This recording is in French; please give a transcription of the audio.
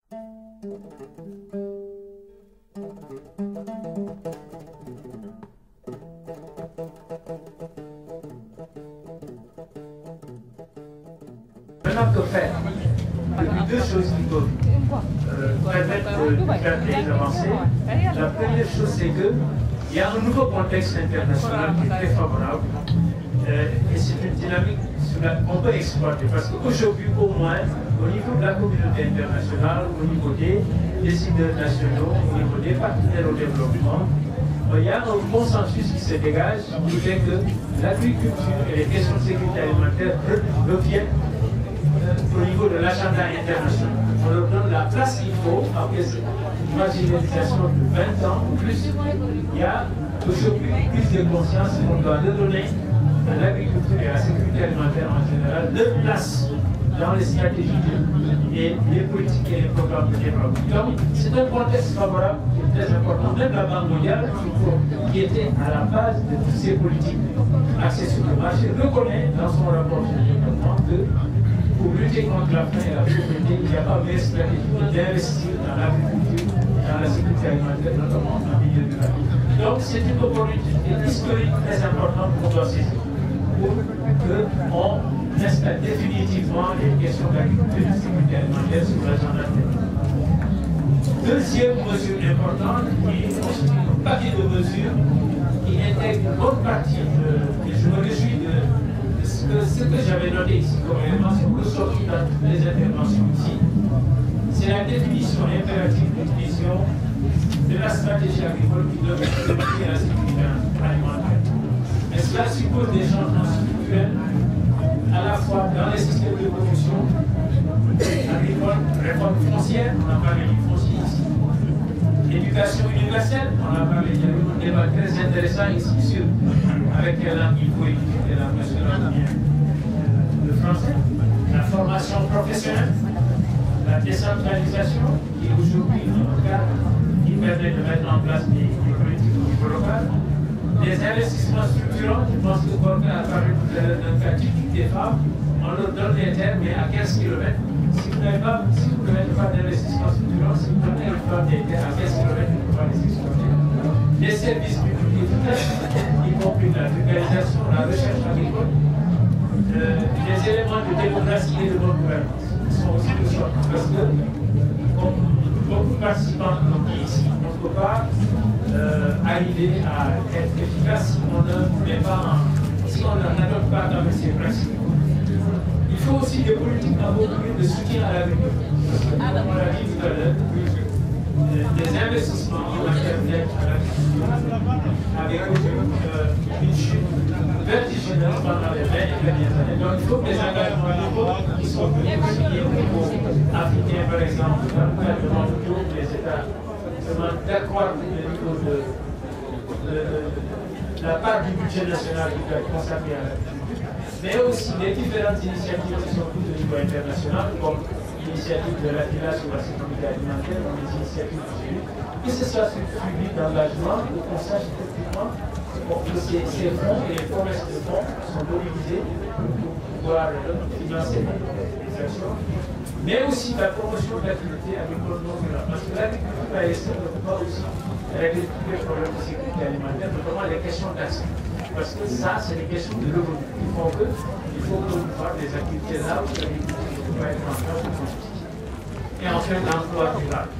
Maintenant, que faire? Il y a deux choses qui peuvent permettre de faire des avancées. La première chose, c'est qu'il y a un nouveau contexte international qui est très favorable et c'est une dynamique qu'on peut exploiter parce qu'aujourd'hui, au moins, au niveau de la communauté internationale, au niveau des décideurs nationaux, au niveau des partenaires au développement, il y a un consensus qui se dégage qui fait que l'agriculture et les questions de sécurité alimentaire reviennent au niveau de l'agenda international. On leur donne la place qu'il faut après cette marginalisation de 20 ans ou plus. Il y a aujourd'hui plus de conscience qu'on doit redonner à l'agriculture et à la sécurité alimentaire en général de place dans les stratégies et les politiques et les programmes de développement. Donc, c'est un contexte favorable qui est très important. Même la Banque mondiale, qui était à la base de toutes ces politiques axées sur le marché, reconnaît dans son rapport sur le développement que pour lutter contre la faim et la pauvreté, il n'y a pas meilleure stratégie d'investir dans l'agriculture, dans la sécurité alimentaire, notamment en milieu rural. Donc, c'est une opportunité historique très importante qu'on doit saisir pour qu'on installe définitivement les questions d'agriculture et de sécurité alimentaire sur l'agenda international. Deuxième mesure importante, qui est un paquet de mesures qui intègre une bonne partie et je me réjouis de ce que j'avais noté ici comme élément, c'est ressorti dans toutes les interventions ici, c'est la définition impérative d'une vision de la stratégie agricole qui doit définir la sécurité alimentaire. Mais cela suppose des changements structurels à la fois dans les systèmes de production agricole, réforme foncière, on a parlé du foncier ici, éducation universelle, on a parlé, il y a eu un débat très intéressant ici sur avec quelle langue il faut étudier la langue nationale, le français, la formation professionnelle, la décentralisation, qui est aujourd'hui un cadre qui permet de mettre en place des politiques au niveau local, des investissements structurants. Je pense que Borka a parlé tout à l'heure d'un cas typique des femmes, on leur donne des terres, mais à 15 km. Si vous n'avez pas d'investissement structurant, si vous donnez une femme des terres à 15 km, vous ne pouvez pas les exploiter. Les services publics efficaces, y compris la vulgarisation, la recherche agricole, les éléments de démocratie et de bonne gouvernance sont aussi de sorte. Parce que, comme beaucoup de participants l'ont dit ici, on ne peut pas arriver à être efficace si on n'adopte pas dans ces principes. Il faut aussi des politiques de soutien à l'agriculture. Comme on l'a dit tout à l'heure, des investissements qui vont permettre à l'agriculture avec une chute vertigineuse pendant les 20 dernières années. Donc il faut que les engagements locaux qui sont venus signer au niveau africain, par exemple, dans le cadre de l'Union, les États demandent d'accroître le niveau de la part du budget national qui doit être consacré à l'agriculture, mais aussi les différentes initiatives qui sont prises au niveau international, comme l'initiative de l'AFILA sur la sécurité alimentaire, comme les initiatives du GIE, que ce soit suivi d'engagement, qu'on sache effectivement que ces fonds et les promesses de fonds sont mobilisés pour pouvoir financer les actions, mais aussi la promotion de l'activité agricole non violente. Parce que l'agriculture ASF ne peut pas aussi régler tous les problèmes de sécurité alimentaire, notamment les questions d'accès. Parce que ça, c'est des questions de revenus. Il faut promouvoir des activités là où l'agriculture ne peut pas être en place. Et enfin, l'emploi durable.